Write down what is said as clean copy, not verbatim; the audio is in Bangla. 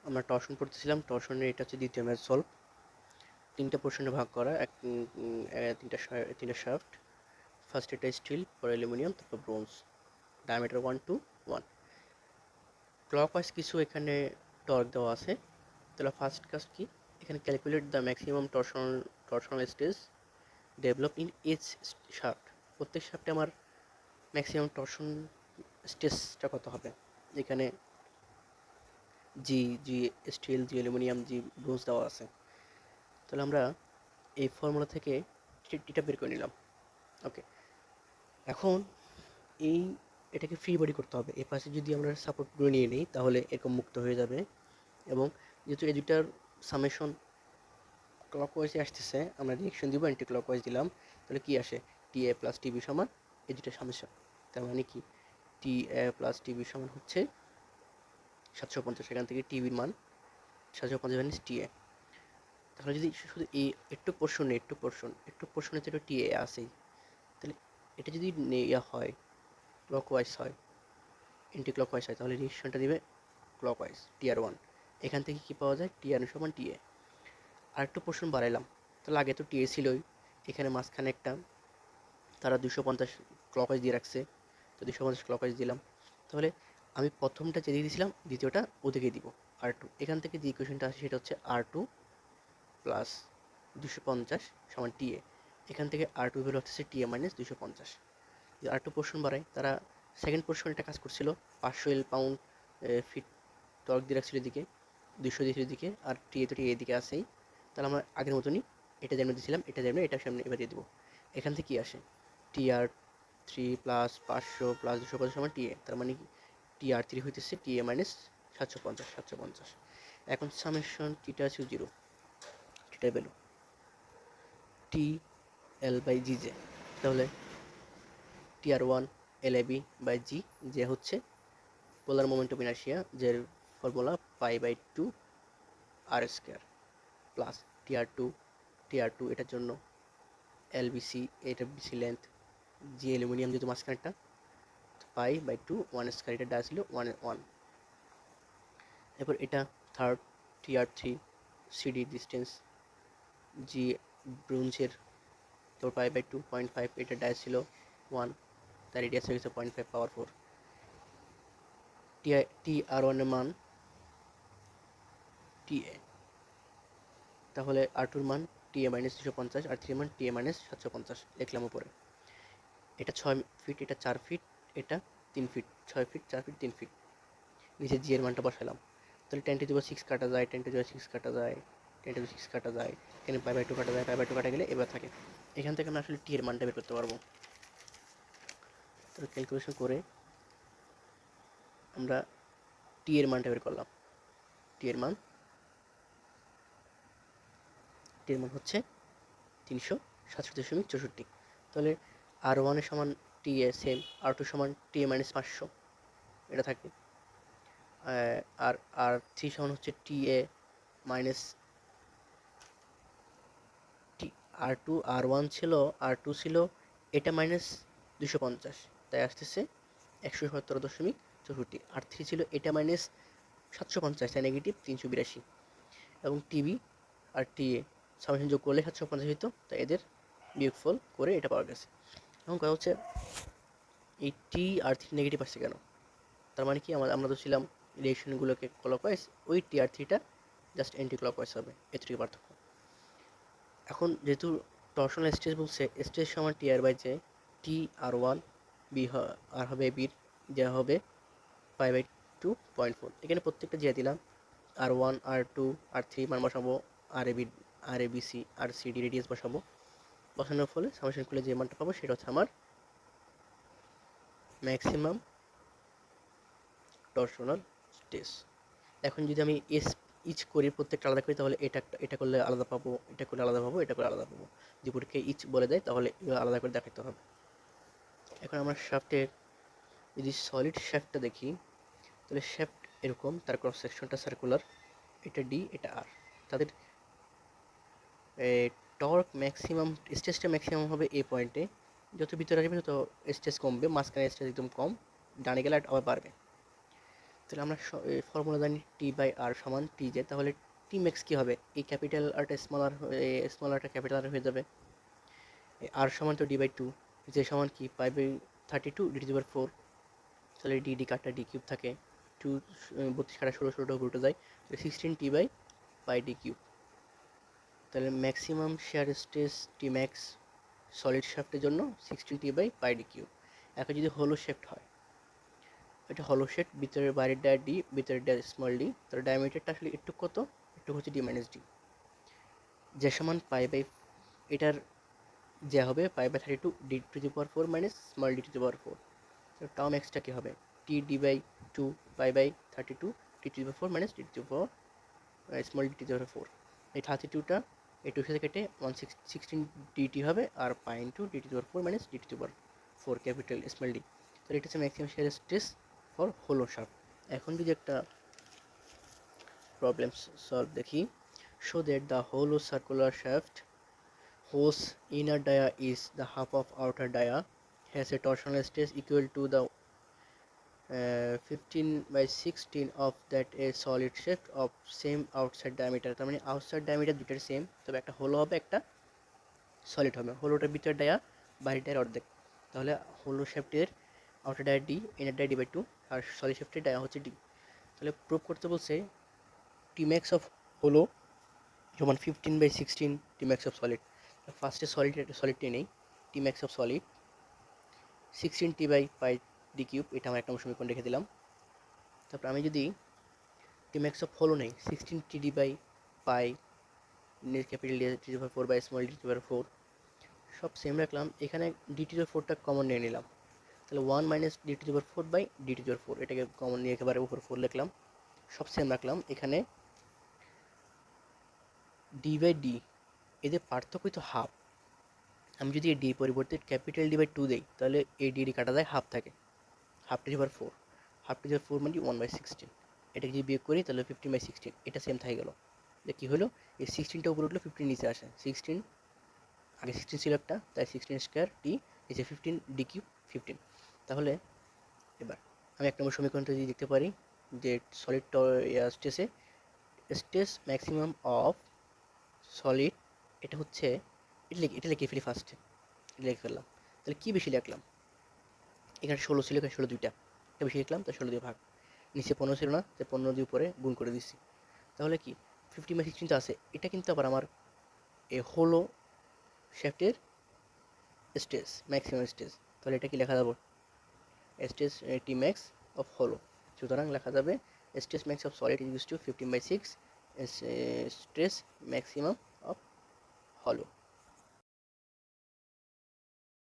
আমরা টর্শন পড়তেছিলাম, টর্শনের এটা হচ্ছে দ্বিতীয় ম্যাথ সলভ। তিনটা পোর্শনে ভাগ করা, তিনটা শাফট। ফার্স্ট এটা স্টিল, পরে অ্যালুমিনিয়াম, তারপর ব্রোঞ্জ, ডায়ামিটার 1 to 1। ক্লকওয়াইজ কিছু এখানে টর্ক দেওয়া আছে। তাহলে ফার্স্ট কাজ কি, এখানে calculate the maximum torsional stress develop in each shaft. প্রত্যেক শাফটে আমার ম্যাক্সিমাম টর্শন স্ট্রেসটা কত হবে। এখানে G steel, G aluminium, G bronze দেওয়া আছে। তাহলে আমরা এই ফর্মুলা থেকে এটা বের করে নিলাম। ওকে, এখন এই এটাকে ফ্রি বডি করতে হবে। এই পাশে যদি আমরা সাপোর্টগুলো নিয়ে নিই তাহলে এরকম মুক্ত হয়ে যাবে। এবং যেহেতু এই দুটার সামেশন ক্লকওয়াইজে আসতেছে, আমরা রিয়েকশন দিব, অ্যান্টি ক্লকওয়াইজ দিলাম, তাহলে কি আসে, টি এ প্লাস টিবি সমান এই দুটার সামেশন। তার মানে কি, টি এ প্লাস টিবি সমান হচ্ছে 750। এখান থেকে টিবির মান 750 মাইনাস টি এ। তাহলে যদি শুধু এই একটু পোর্শনের তো টি এ আসেই, তাহলে এটা যদি ইয়া হয়, ক্লকওয়াইজ হয়, অ্যান্টি ক্লকওয়াইজ হয়, তাহলে রিয়েকশনটা দিবে ক্লকওয়াইজ, টিআর ওয়ান। এখান থেকে কি পাওয়া যায়, টিআর সমান টিএ। আর একটু পোর্শন বাড়াইলাম, তাহলে আগে তো টিএ ছিলই, এখানে মাঝখানে একটা তারা 250 ক্লকওয়াইজ দিয়ে রাখছে, তো 250 ক্লকওয়াইজ দিলাম। তাহলে আমি প্রথমটা যেদিকে দিয়েছিলাম দ্বিতীয়টা ওদিকে দিব, R2। এখান থেকে যে ইকুয়েশনটা আসে সেটা হচ্ছে R2 প্লাস 250 সমান টিএ। এখান থেকে R2 ভ্যালু হচ্ছে টিএ মাইনাস 250। যে R2 পোর্শন বাড়ায়, তারা সেকেন্ড পোর্শন একটা কাজ করছিল, 500 পাউন্ড ফিট টর্ক দিয়ে রাখছিল এদিকে, 200 দিয়েছিল এদিকে, আর টিএ তো টিএ এদিকে আসেই। তাহলে আমরা আগের মতনই এটা যেমন দিয়েছিলাম, এটা যেমন, এটা সামনে এবার দিয়ে দেবো। এখান থেকে কী আসে, টিআর 3 প্লাস 500 প্লাস 250 সমান টিএ। তার মানে কি, টিআর 3 হইতেছে টিএ মাইনাস 750। এখন সামেশন টিটা আছে 0, টিটা পেলো T L by G J. তাহলে TR 1 L A B by G, যে হচ্ছে পোলার মোমেন্ট অফ ইনার্শিয়া, যে ফর্মুলা পাই/2 R square, plus TR two এটার জন্য এলবিসি, এটা বিসি লেন্থ, জি অ্যালুমিনিয়াম যেহেতু মাঝখানেরটা, পাই/2 1 স্কোয়ার, এটা ডা ছিল 1 এরপর এটা থার্ড, টিআর 3 সিডি ডিস্টেন্স, জি ব্রোঞ্জের, তোর পাই/2 0.5, এটা ডা ছিল 1, তার রেডিয়াস হয়ে গেছে 0.5 পাওয়ার 4। টিআর 1 এর মান টিএ, তাহলে R2 মান টিএ মাইনাস 250, R3 মান টিএ মাইনাস 750 লিখলাম উপরে। এটা 6 ফিট, এটা 4 ফিট, এটা 3 ফিট, 6 ফিট 4 ফিট 3 ফিট। নিচে জি এর মানটা বসালাম, তাহলে 10⁻6 কাটা যায়, 10⁻6 কাটা যায়, 10⁻6 কাটা যায়, এখানে পাই/2 কাটা যায়, পাই/2 কাটা গেলে এবার থাকে। এখান থেকে আমরা আসলে টি এর মানটা বের করতে পারবো। তাহলে ক্যালকুলেশন করে আমরা টি এর মানটা বের করলাম। টি এর মান হচ্ছে 367.64। তাহলে R1 এর সমান টিএ সেম, R2 সমান টিএ মাইনাস 500, এটা থাকে। আর R3 সমান হচ্ছে টিএ মাইনাস টি। R1 ছিল, R2 ছিল এটা মাইনাস 250, তাই আসতেছে 117.64। R3 ছিল এটা মাইনাস 750, তাই নেগেটিভ 382। এবং টিবি আর টিএ সামেশন যোগ করলে 750 হতো, তাই এদের বিয়োগফল করে এটা পাওয়া গেছে। এখন কথা হচ্ছে, এই টিআর 3 নেগেটিভ আসছে কেন। তার মানে কি, আমরা তো ছিলাম রিয়েকশনগুলোকে ক্লকওয়াইজ, ওই টিআর 3টা জাস্ট অ্যান্টি ক্লকওয়াইজ হবে, এটুকুই পার্থক্য। এখন যেহেতু টর্শনাল স্ট্রেস বলছে, স্ট্রেস সমান টিআর/জে, টিআর 1 বি আর হবে বির, যা হবে পাই/2 0.4। এখানে প্রত্যেকটা দিয়ে দিলাম, R1 R2 R3 মান বসাবো, আর এবিসি আর সিডি রেডিয়াস বসাবো। বসানোর ফলে সামেশন করলে যে মানটা পাবো সেটা হচ্ছে আমার ম্যাক্সিমাম টর্শনাল স্ট্রেস। এখন যদি আমি ইচ করি, প্রত্যেকটা আলাদা করি, তাহলে এটা করলে আলাদা পাবো, এটা করলে আলাদা পাবো, এটা করলে আলাদা পাবো। যদি পরীক্ষায় ইচ বলে দেয় তাহলে আলাদা করে দেখাতে হবে। এখন আমরা শ্যাফটের যদি সলিড শ্যাফটটা দেখি, তাহলে শ্যাফট এরকম, তার ক্রস সেকশনটা সার্কুলার, এটা ডি, এটা আর। তাদের টর্ক ম্যাক্সিমাম, স্ট্রেসটা ম্যাক্সিমাম হবে এই পয়েন্টে, যত ভিতরে আসবে তত স্ট্রেস কমবে, মাঝখানে স্ট্রেস একদম কম, ডানে গেলে আবার বাড়বে। তাহলে আমরা ফর্মুলা জানি টি বাই আর সমান টি জে, তাহলে টি ম্যাক্স কী হবে, এই ক্যাপিটাল আরটা স্মল আরটা ক্যাপিটাল আর হয়ে যাবে, আর সমান তো ডি বাই টু, যে সমান কি pi by 32 D to the power 4, তাহলে ডি ডি কাটটা ডি কিউব থাকে, 2 32 কাটা 16 16টা উল্টো যায়, তাহলে 16 T by pi D cube. তাহলে ম্যাক্সিমাম শেয়ার স্ট্রেস টি ম্যাক্স সলিড শ্যাফটের জন্য 16 T by pi D cube. এখন যদি হলো শেফট হয়, এটা হলো শেফট, ভিতরের বাইরের ডায়া ডি, ভিতরের ডায়া স্মল ডি, তাহলে ডায়ামিটারটা আসলে একটু কত, একটু হচ্ছে ডি মাইনাস ডি, যে সমান পাই বাই, এটার যে হবে pi by 32 D to the power 4 minus small d to the power 4। তো টার্ম এক্সটা কী হবে, T D by 2 pi by 32 D to the power 4 minus D to the power small d to the power 4। এই 32টা এই 2 সাথে কেটে 16 ডিটি হবে, আর pi into D to the power 4 minus D to the power 4 capital small d. তাহলে এটা হচ্ছে maximum shear stress for hollow shaft. এখন যদি একটা প্রবলেম সলভ দেখি, show that the hollow circular shaft whose inner dia is the half of outer dia has a torsional stress equal to the 15 by 16 of that a solid shaft of same outside diameter। তার মানে আউটসাইড ডায়ামিটার দুটার সেম, তবে একটা হোলো হবে একটা সলিড হবে, হোলোটার ভিতরের ডায়া বাইরের ডায়ার অর্ধেক, তাহলে হোলো শেফটের outer dia D, inner dia d by two, আর সলিড শেফটের ডায়া হচ্ছে ডি। তাহলে প্রুভ করতে বলছে টি ম্যাক্স অফ হোলো সমান 15/16 টি ম্যাক্স অফ সলিড। ফার্স্টে সলিডটি নেই, T max of solid 16 T by pi D cube, এটা আমার 1 নম্বর সমীকরণ রেখে দিলাম। তারপর আমি যদি টি ম্যাক্স অফ হোলো নেই 16 T D by pi capital D T by 4 by small D T by 4, সব সেম রাখলাম, এখানে ডি টি বাই 4টা কমন নিয়ে নিলাম, তাহলে 1 minus D T by 4 by D T by 4, এটাকে কমন নিয়ে একেবারে উপর 4 লিখলাম, সব সেম রাখলাম। এখানে ডি বাই ডি এদের পার্থক্য তো হাফ, আমি যদি এই ডি পরিবর্তে ক্যাপিটাল ডি বাই 2 দিই, তাহলে এই ডি কাটা যায়, হাফ থাকে, half to the power 4, half to the power 4 মানে 1/16, এটাকে যদি বিয়োগ করি তাহলে 15/16, এটা সেম থাকে গেল। যে কী হলো, এই 16টা উপরে উঠলো, 15 নিচে আসে, 16 আগে 16 ছিল একটা, তাই 16 স্কোয়ার টি নিচে 15 ডি কিউব 15। তাহলে এবার আমি 1 নম্বর সমীকরণটা যদি দেখতে পারি যে সলিড স্ট্রেসে স্ট্রেস ম্যাক্সিমাম অফ সলিড, এটা হচ্ছে, এটা লিখে ফেলি ফার্স্টে, লিখে ফেললাম, তাহলে কী বেশি লিখলাম, এখানে 16 ছিল, এখানে 16 দুইটা, এটা বেশি লিখলাম তাই 16 দিয়ে ভাগ, নিচে 15 ছিল না তাই 15 দিয়ে উপরে গুণ করে দিচ্ছি, তাহলে কি 15/16 তো আছে, এটা কিন্তু আবার আমার এ হলো শ্যাফটের স্ট্রেস ম্যাক্সিমাম স্ট্রেস, তাহলে এটা কি লেখা যাবে, স্ট্রেস টি ম্যাক্স অফ হলো, সুতরাং লেখা যাবে stress max of solid is to 15/6 stress maximum of হলো।